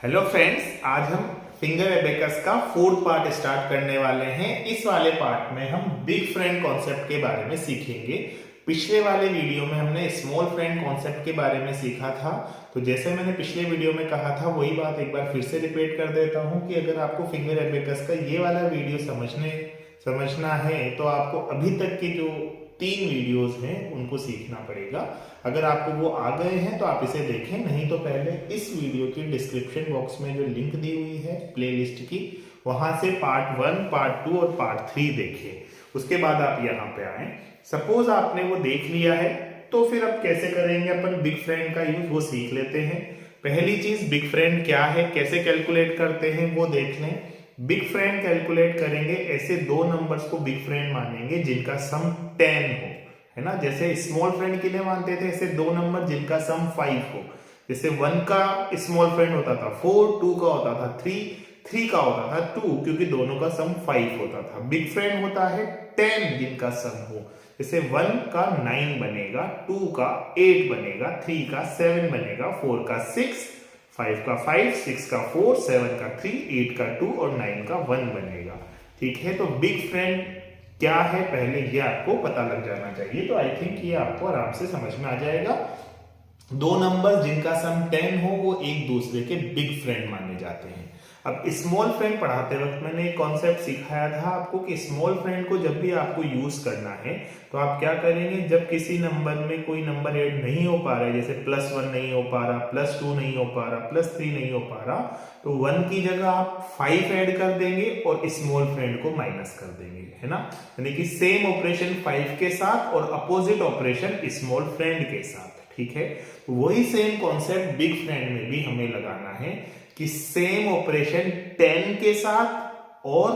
Hello friends, आज हम finger abacus का फोर्थ पार्ट स्टार्ट करने वाले हैं। इस वाले पार्ट में हम बिग फ्रेंड कॉन्सेप्ट के बारे में सीखेंगे। पिछले वाले वीडियो में हमने स्मॉल फ्रेंड कॉन्सेप्ट के बारे में सीखा था। तो जैसे मैंने पिछले वीडियो में कहा था वही बात एक बार फिर से रिपीट कर देता हूँ कि अगर आपको फिंगर एबेकस का ये वाला वीडियो समझना है तो आपको अभी तक के जो 3 वीडियोस हैं उनको सीखना पड़ेगा। अगर आपको वो आ गए हैं तो आप इसे देखें, नहीं तो पहले इस वीडियो की डिस्क्रिप्शन बॉक्स में जो लिंक दी हुई है प्लेलिस्ट की, वहां से पार्ट 1, पार्ट 2 और पार्ट 3 देखिए। उसके बाद आप यहाँ पे आए। सपोज आपने वो देख लिया है तो फिर अब कैसे करेंगे अपन बिग फ्रेंड का यूज, वो सीख लेते हैं। पहली चीज बिग फ्रेंड क्या है, कैसे कैलकुलेट करते हैं वो देख लें। बिग फ्रेंड कैलकुलेट करेंगे, ऐसे दो नंबर्स को बिग फ्रेंड मानेंगे जिनका सम 10 हो, है ना। जैसे स्मॉल फ्रेंड के लिए मानते थे ऐसे दो नंबर जिनका सम 5 हो। जैसे 1 का स्मॉल फ्रेंड होता था 4, 2 का होता था 3, 3 का होता था 2, क्योंकि दोनों का सम 5 होता था। बिग फ्रेंड होता है 10 जिनका सम हो। जैसे 1 का 9 बनेगा, 2 का 8 बनेगा, 3 का 7 बनेगा, 4 का 6, 5 का 5, 6 का 4, 7 का 3, 8 का 2 और 9 का 1 बनेगा। ठीक है, तो बिग फ्रेंड क्या है पहले ये आपको पता लग जाना चाहिए। तो आई थिंक ये आपको आराम से समझ में आ जाएगा। दो नंबर जिनका सम 10 हो वो एक दूसरे के बिग फ्रेंड माने जाते हैं। अब स्मॉल फ्रेंड पढ़ाते वक्त मैंने एक कॉन्सेप्ट सिखाया था आपको कि स्मॉल फ्रेंड को जब भी आपको यूज करना है तो आप क्या करेंगे, जब किसी नंबर में कोई नंबर ऐड नहीं हो पा रहा है, जैसे +1 नहीं हो पा रहा, +2 नहीं हो पा रहा, +3 नहीं हो पा रहा, तो 1 की जगह आप 5 ऐड कर देंगे और स्मॉल फ्रेंड को माइनस कर देंगे, है ना। यानी कि सेम ऑपरेशन 5 के साथ और अपोजिट ऑपरेशन स्मॉल फ्रेंड के साथ। ठीक है, वही सेम कॉन्सेप्ट बिग फ्रेंड में भी हमें लगाना है कि सेम ऑपरेशन 10 के साथ और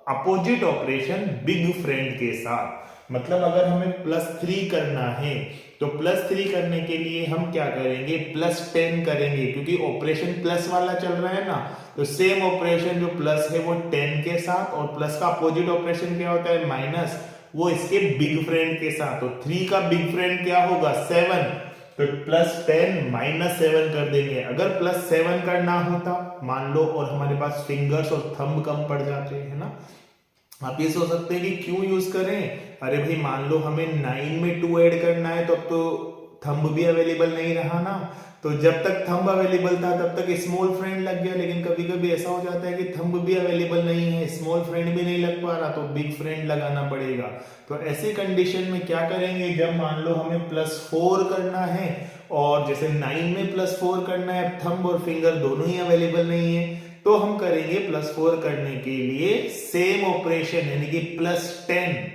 अपोजिट ऑपरेशन बिग फ्रेंड के साथ। मतलब अगर हमें +3 करना है तो +3 करने के लिए हम क्या करेंगे, +10 करेंगे, क्योंकि ऑपरेशन प्लस वाला चल रहा है ना। तो सेम ऑपरेशन जो प्लस है वो 10 के साथ, और प्लस का अपोजिट ऑपरेशन क्या होता है, माइनस, वो इसके बिग फ्रेंड के साथ। तो 3 का बिग फ्रेंड क्या होगा, 7, तो +10 -7 कर देंगे। अगर +7 करना होता मान लो और हमारे पास फिंगर्स और थंब कम पड़ जाते हैं ना, आप ये सोच सकते हैं कि क्यों यूज करें। अरे भाई मान लो हमें 9 में 2 ऐड करना है तो अब तो थंब भी अवेलेबल नहीं रहा ना। तो जब तक थंब अवेलेबल था तब तक स्मॉल फ्रेंड लग गया, लेकिन कभी कभी ऐसा हो जाता है कि थंब भी अवेलेबल नहीं है, स्मॉल फ्रेंड भी नहीं लग पा रहा, तो बिग फ्रेंड लगाना पड़ेगा। तो ऐसी कंडीशन में क्या करेंगे, जब मान लो हमें +4 करना है और जैसे 9 में +4 करना है, थंब और फिंगर दोनों ही अवेलेबल नहीं है, तो हम करेंगे +4 करने के लिए सेम ऑपरेशन यानी कि +10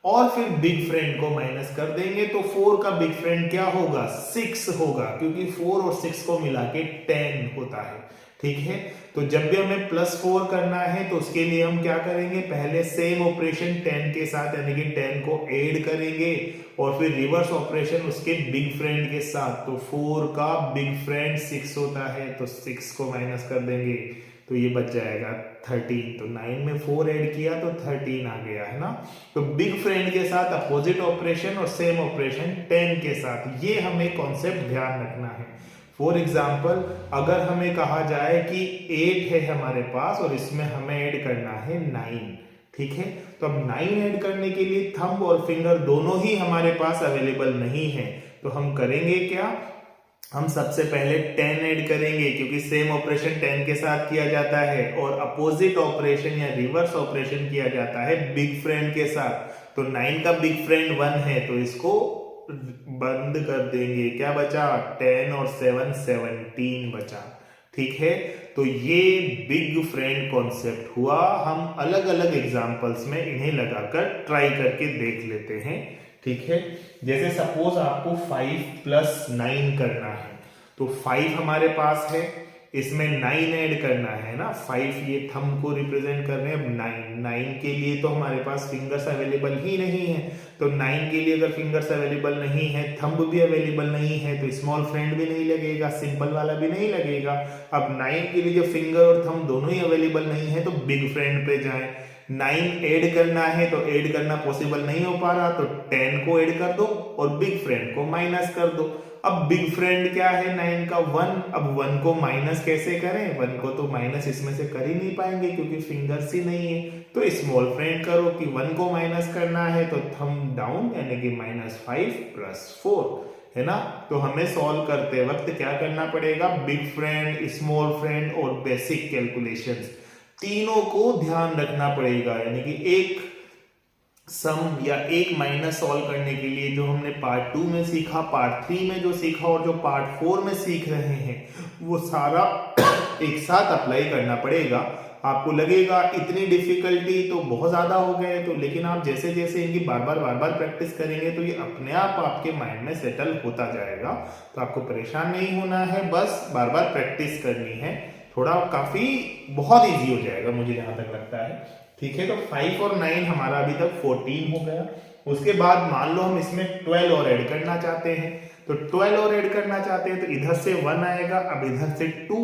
और फिर बिग फ्रेंड को माइनस कर देंगे। तो 4 का बिग फ्रेंड क्या होगा, 6 होगा, क्योंकि 4 और 6 को मिला के 10 होता है। ठीक है, तो जब भी हमें +4 करना है तो उसके लिए हम क्या करेंगे, पहले सेम ऑपरेशन 10 के साथ यानी कि 10 को ऐड करेंगे और फिर रिवर्स ऑपरेशन उसके बिग फ्रेंड के साथ। तो 4 का बिग फ्रेंड 6 होता है, तो 6 को माइनस कर देंगे तो ये बच जाएगा 13। तो 9 में 4 ऐड किया तो 13 आ गया, है ना। तो बिग फ्रेंड के साथ अपोजिट ऑपरेशन और सेम ऑपरेशन 10 के साथ, ये हमें कॉन्सेप्ट ध्यान रखना है। फॉर एग्जाम्पल अगर हमें कहा जाए कि 8 है हमारे पास और इसमें हमें ऐड करना है 9, ठीक है, तो अब 9 ऐड करने के लिए थंब और फिंगर दोनों ही हमारे पास अवेलेबल नहीं है। तो हम करेंगे क्या, हम सबसे पहले 10 ऐड करेंगे, क्योंकि सेम ऑपरेशन 10 के साथ किया जाता है और अपोजिट ऑपरेशन या रिवर्स ऑपरेशन किया जाता है बिग फ्रेंड के साथ। तो 9 का बिग फ्रेंड 1 है तो इसको बंद कर देंगे, क्या बचा, 10 और 7 17 बचा। ठीक है, तो ये बिग फ्रेंड कॉन्सेप्ट हुआ। हम अलग अलग एग्जांपल्स में इन्हें लगाकर ट्राई करके देख लेते हैं। ठीक है, जैसे सपोज आपको 5 + 9 करना है, तो 5 हमारे पास है, इसमें 9 ऐड करना है ना। 5 ये थंब को रिप्रेजेंट कर रहे हैं, 9 के लिए तो हमारे पास फिंगर्स अवेलेबल ही नहीं है। तो 9 के लिए अगर फिंगर्स अवेलेबल नहीं है, थंब भी अवेलेबल नहीं है, तो स्मॉल फ्रेंड भी नहीं लगेगा, सिंपल वाला भी नहीं लगेगा। अब 9 के लिए जब फिंगर और थंब दोनों ही अवेलेबल नहीं है तो बिग फ्रेंड पे जाएं। 9 ऐड करना है तो ऐड करना पॉसिबल नहीं हो पा रहा, तो 10 को ऐड कर दो और बिग फ्रेंड को माइनस कर दो। अब बिग फ्रेंड क्या है 9 का 1, अब 1 को माइनस कैसे करें, 1 को तो माइनस इसमें से कर ही नहीं पाएंगे क्योंकि फिंगर्स ही नहीं है, तो स्मॉल फ्रेंड करो कि 1 को माइनस करना है तो थंब डाउन यानी कि -5 + 4 है ना। तो हमें सॉल्व करते वक्त क्या करना पड़ेगा, बिग फ्रेंड, स्मॉल फ्रेंड और बेसिक कैलकुलेशंस तीनों को ध्यान रखना पड़ेगा, यानी कि एक सम या एक माइनस सॉल्व करने के लिए जो हमने पार्ट 2 में सीखा, पार्ट 3 में जो सीखा और जो पार्ट 4 में सीख रहे हैं वो सारा एक साथ अप्लाई करना पड़ेगा। आपको लगेगा इतनी डिफिकल्टी तो बहुत ज्यादा हो गए, तो लेकिन आप जैसे जैसे इनकी बार बार प्रैक्टिस करेंगे तो ये अपने आप आपके माइंड में सेटल होता जाएगा। तो आपको परेशान नहीं होना है, बस बार बार प्रैक्टिस करनी है, थोड़ा काफी बहुत इजी हो जाएगा मुझे जहां तक लगता है। ठीक है, तो 5 और 9 हमारा अभी तक 14 हो गया। उसके बाद मान लो हम इसमें 12 और ऐड करना चाहते हैं, तो 12 और ऐड करना चाहते हैं तो इधर से 1 आएगा, अब इधर से 2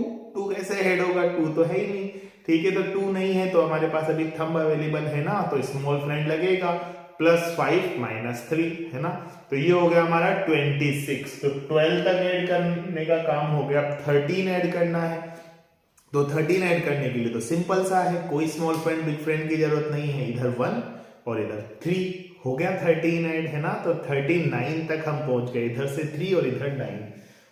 कैसे ऐड होगा, 2 तो है ही नहीं। ठीक है, तो 2 नहीं है तो हमारे पास अभी थंब अवेलेबल है ना, तो स्मॉल फ्रेंड लगेगा +5 - 3 है ना, तो ये हो गया हमारा 26। तो 12 तक ऐड करने का काम हो गया, अब 13 ऐड करना है। तो 13 ऐड करने के लिए तो सिंपल सा है, कोई स्मॉल फ्रेंड बिग फ्रेंड की जरूरत नहीं है, इधर 1 और इधर 3 हो गया 13 ऐड है ना। तो 39 तक हम पहुंच गए, इधर से 3 और इधर 9।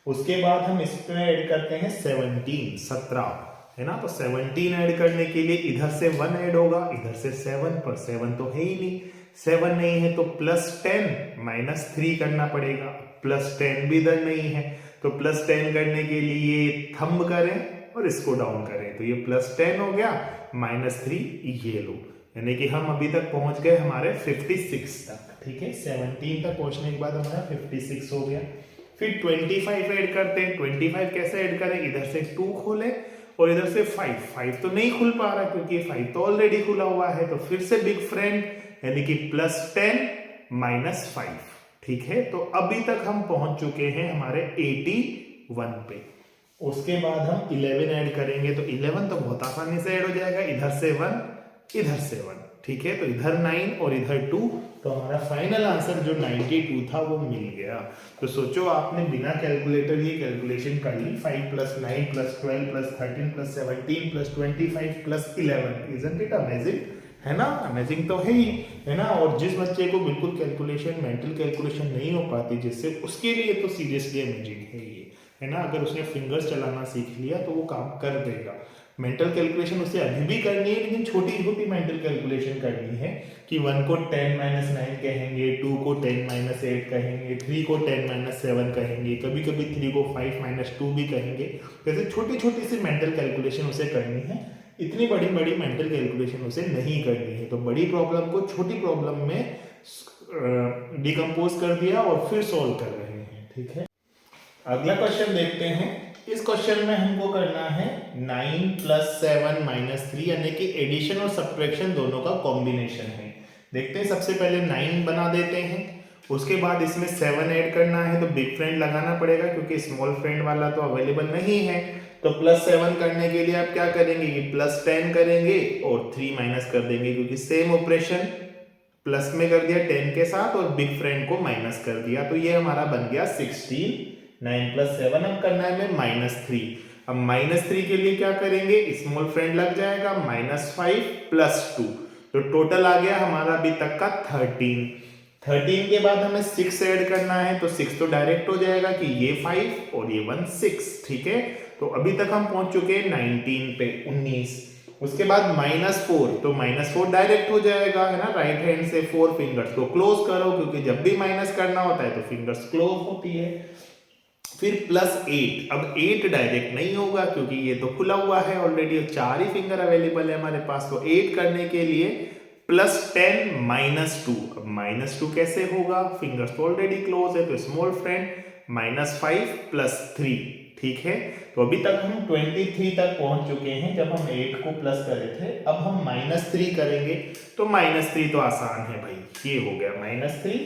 उसके बाद हम इसमें ऐड करते हैं 17 है ना, तो 17 ऐड करने के लिए इधर से 1 ऐड होगा, इधर से 7, पर 7 तो है ही नहीं, 7 नहीं है तो +10 - 3 करना पड़ेगा, +10 भी इधर नहीं है तो +10 करने के लिए थंब करें और इसको डाउन करें, तो ये +10 हो गया, -3 ये लो, यानी कि हम अभी तक पहुंच गए हमारे 56 तक। ठीक है, 17 तक पहुंचने के बाद हमारा 56 हो गया। फिर 25 ऐड करते हैं। 25 कैसे ऐड करें, इधर से 2 खोले और इधर से 5 तो नहीं खुल पा रहा क्योंकि 5 तो ऑलरेडी खुला हुआ है, तो फिर से बिग फ्रेंड यानी कि +10 - 5। ठीक है, तो अभी तक हम पहुंच चुके हैं हमारे 81 पे। उसके बाद हम 11 ऐड करेंगे, तो 11 तो बहुत आसानी से ऐड हो जाएगा, इधर से 1 इधर से 1। ठीक है, तो इधर 9 और इधर 2, तो हमारा फाइनल आंसर जो 92 था वो मिल गया। तो सोचो आपने बिना कैलकुलेटर ये कैलकुलेशन कर ली, 5 + 9 + 12 + 13 + 17 + 25 + 11। इजंट इट अमेजिंग, है ना, अमेजिंग तो है ही, है ना। और जिस बच्चे को बिल्कुल कैलकुलेशन, मेंटल कैलकुलेशन नहीं हो पाती जिससे, उसके लिए तो सीरियसली अमेजिंग है ये, है ना। अगर उसने फिंगर्स चलाना सीख लिया तो वो काम कर देगा। मेंटल कैलकुलेशन उसे अभी भी करनी है, लेकिन छोटी छोटी मेंटल कैलकुलेशन करनी है कि 1 को 10 - 9 कहेंगे, 2 को 10 - 8 कहेंगे, 3 को 10 - 7 कहेंगे, कभी कभी 3 को 5 - 2 भी कहेंगे। जैसे छोटी छोटी सी मेंटल कैलकुलेशन उसे करनी है, इतनी बड़ी बड़ी मेंटल कैलकुलेशन उसे नहीं करनी है। तो बड़ी प्रॉब्लम को छोटी प्रॉब्लम में डिकम्पोज कर दिया और फिर सॉल्व कर रहे हैं। ठीक है, अगला क्वेश्चन देखते हैं। इस क्वेश्चन में हमको करना है 9 + 7 - 3, यानी कि एडिशन और सब्ट्रैक्शन दोनों का कॉम्बिनेशन है। देखते हैं, सबसे पहले 9 बना देते हैं, उसके बाद इसमें 7 ऐड करना है, तो बिग फ्रेंड लगाना पड़ेगा क्योंकि स्मॉल फ्रेंड वाला तो अवेलेबल नहीं है। तो +7 करने के लिए आप क्या करेंगे, ये +10 करेंगे और 3 माइनस कर देंगे क्योंकि सेम ऑपरेशन प्लस में कर दिया 10 के साथ और बिग फ्रेंड को माइनस कर दिया, तो ये हमारा बन गया 16। 9 + 7 अब करना है हमें -3। अब -3 के लिए क्या करेंगे, स्मॉल फ्रेंड लग जाएगा, -5 + 2, तो टोटल आ गया हमारा अभी तक का 13। 13 के बाद हमें 6 ऐड करना है, तो 6 तो डायरेक्ट हो जाएगा कि ये 5 और ये 1 6। ठीक है, तो अभी तक हम पहुंच चुके हैं 19 पे, 19। उसके बाद -4, तो -4 डायरेक्ट हो जाएगा, है ना, राइट हैंड से 4 फिंगर्स को क्लोज करो क्योंकि जब भी माइनस करना होता है तो फिंगर्स क्लोज होती है। फिर +8, अब 8 डायरेक्ट नहीं होगा क्योंकि ये तो खुला हुआ है ऑलरेडी, 4 ही फिंगर अवेलेबल है हमारे पास, तो 8 करने के लिए +10 - 2। अब -2 कैसे होगा, फिंगर्स तो ऑलरेडी क्लोज है, तो स्मॉल फ्रेंड -5 + 3। ठीक है, तो अभी तक हम 23 तक पहुंच चुके हैं जब हम 8 को प्लस करे थे। अब हम -3 करेंगे, तो -3 तो आसान है भाई, ये हो गया -3।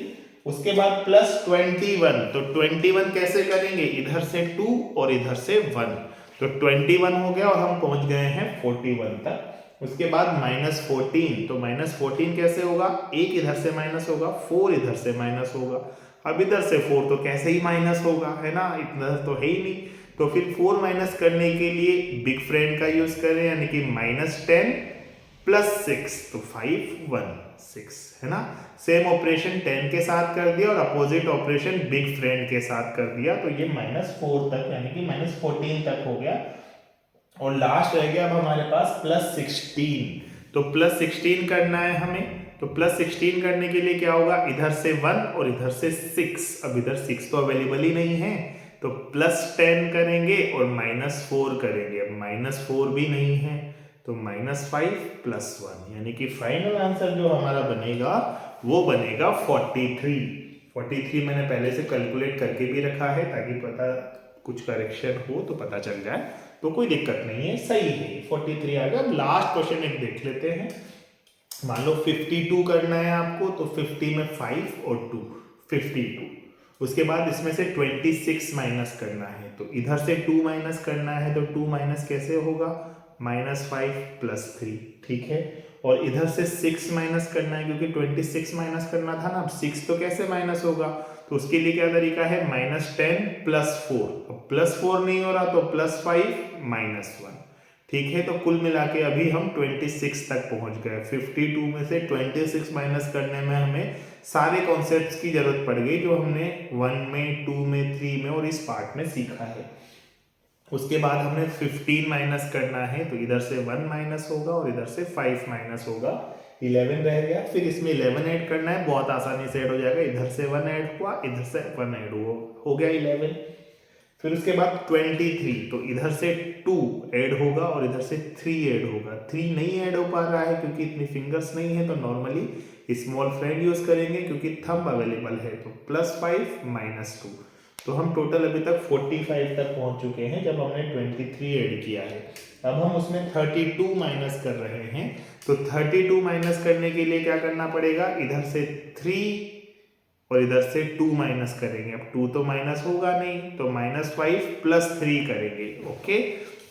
उसके बाद +21, तो 21 कैसे करेंगे, इधर से 2 और इधर से 1, तो 21 हो गया और हम पहुंच गए हैं 41 तक। उसके बाद -14, तो -14 कैसे होगा, 1 इधर से माइनस होगा, 4 इधर से माइनस होगा, अब इधर से 4 तो कैसे ही माइनस होगा, है ना, इतना तो है ही नहीं। तो फिर 4 माइनस करने के लिए बिग फ्रेंड का यूज करें, यानी कि -10 + 6, तो 5 1 6, है ना। सेम ऑपरेशन 10 के साथ कर दिया और अपोजिट ऑपरेशन बिग फ्रेंड के साथ कर दिया, तो ये -4 तक यानी कि -14 तक हो गया। और लास्ट रह गया अब हमारे पास +16, तो +16 करना है हमें। तो +16 करने के लिए क्या होगा, इधर से 1 और इधर से 6, अब इधर 6 तो अवेलेबल ही नहीं है, तो +10 करेंगे और -4 करेंगे, अब -4 भी नहीं है, तो -5 + 1, यानी कि फाइनल आंसर जो हमारा बनेगा वो बनेगा 43। 43 मैंने पहले से कैलकुलेट करके भी रखा है ताकि पता कुछ करेक्शन हो तो पता चल जाए, तो कोई दिक्कत नहीं है, सही है, 43 आ गया। अब लास्ट क्वेश्चन एक देख लेते हैं। मान लो 52 करना है आपको, तो 50 में 5 और 2 52, उसके बाद इसमें से 26 माइनस करना है, तो इधर से 2 माइनस करना है, तो 2 माइनस कैसे होगा, -5 + 3, ठीक है। और इधर से 6 माइनस करना है, क्योंकि 26 माइनस करना था ना, अब 6 तो कैसे माइनस होगा, तो उसके लिए क्या तरीका है, -10 + 4, अब +4 नहीं हो रहा तो +5 -1, ठीक है। तो कुल मिला के अभी हम 26 तक पहुंच गए। 52 में से 26 माइनस करने में हमें सारे कॉन्सेप्ट्स की जरूरत पड़ गई जो हमने 1 में, 2 में, 3 में और इस पार्ट में सीखा है। उसके बाद हमें 15 माइनस करना है, तो इधर से 1 माइनस होगा और इधर से 5 माइनस होगा, 11 रह गया। फिर इसमें 11 ऐड करना है, बहुत आसानी से ऐड हो जाएगा, इधर से 1 ऐड हुआ, इधर से 1 ऐड हुआ, हो गया 11। फिर उसके बाद 23, तो इधर से 2 ऐड होगा और इधर से 3 ऐड होगा। 3 नहीं ऐड हो पा रहा है क्योंकि इतनी फिंगर्स नहीं है, तो नॉर्मली स्मॉल फ्रेंड यूज करेंगे क्योंकि थंब अवेलेबल है, तो +5 -2, तो हम टोटल अभी तक 45 तक पहुंच चुके हैं जब हमने 23 ऐड किया है। अब हम उसमें 32 माइनस कर रहे हैं, तो 32 माइनस करने के लिए क्या करना पड़ेगा, इधर से 3 और इधर से 2 माइनस करेंगे, अब 2 तो माइनस होगा नहीं, तो -5 + 3 करेंगे, ओके।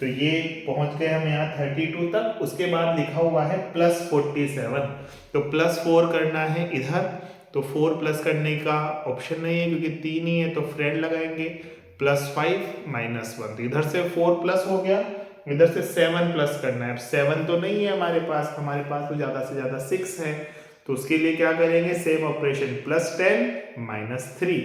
तो ये पहुंच गए हम यहाँ 32 तक। उसके बाद लिखा हुआ है +47, तो +4 करना है इधर, तो 4 प्लस करने का ऑप्शन नहीं है क्योंकि 3 ही है, तो फ्रेंड लगाएंगे, +5 -1, तो इधर से 4 प्लस हो गया, इधर से 7 प्लस करना है। अब 7 तो नहीं है हमारे पास तो ज़्यादा से ज़्यादा 6 है, तो उसके लिए क्या करेंगे, सेम ऑपरेशन, +10 -3,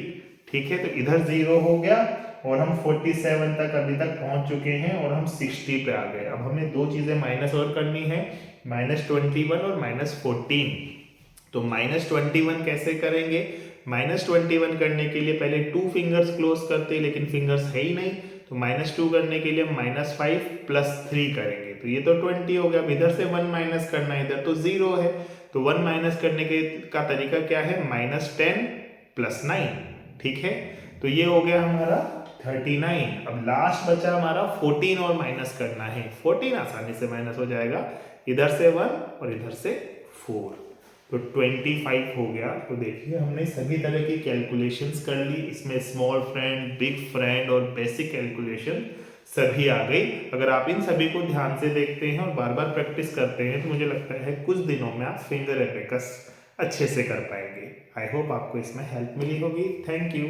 ठीक है। तो इधर 0 हो गया और हम 47 तक अभी तक पहुंच चुके हैं और हम 60 पे आ गए। अब हमें दो चीजें माइनस और करनी है, -21 और -14। तो -21 कैसे करेंगे, -21 करने के लिए पहले 2 फिंगर्स क्लोज करते, लेकिन फिंगर्स है ही नहीं, तो -2 करने के लिए हम -5 + 3 करेंगे, तो ये तो 20 हो गया। अब इधर से 1 माइनस करना है, इधर तो 0 है, तो 1 माइनस करने का तरीका क्या है, -10 + 9, ठीक है। तो ये हो गया हमारा 39। अब लास्ट बचा हमारा 14 और माइनस करना है, 14 आसानी से माइनस हो जाएगा, इधर से 1 और इधर से 4, तो 25 हो गया। तो देखिए हमने सभी तरह की कैलकुलेशंस कर ली, इसमें स्मॉल फ्रेंड, बिग फ्रेंड और बेसिक कैलकुलेशन सभी आ गई। अगर आप इन सभी को ध्यान से देखते हैं और बार बार प्रैक्टिस करते हैं तो मुझे लगता है कुछ दिनों में आप फिंगर एबेकस अच्छे से कर पाएंगे। आई होप आपको इसमें हेल्प मिली होगी। Thank you.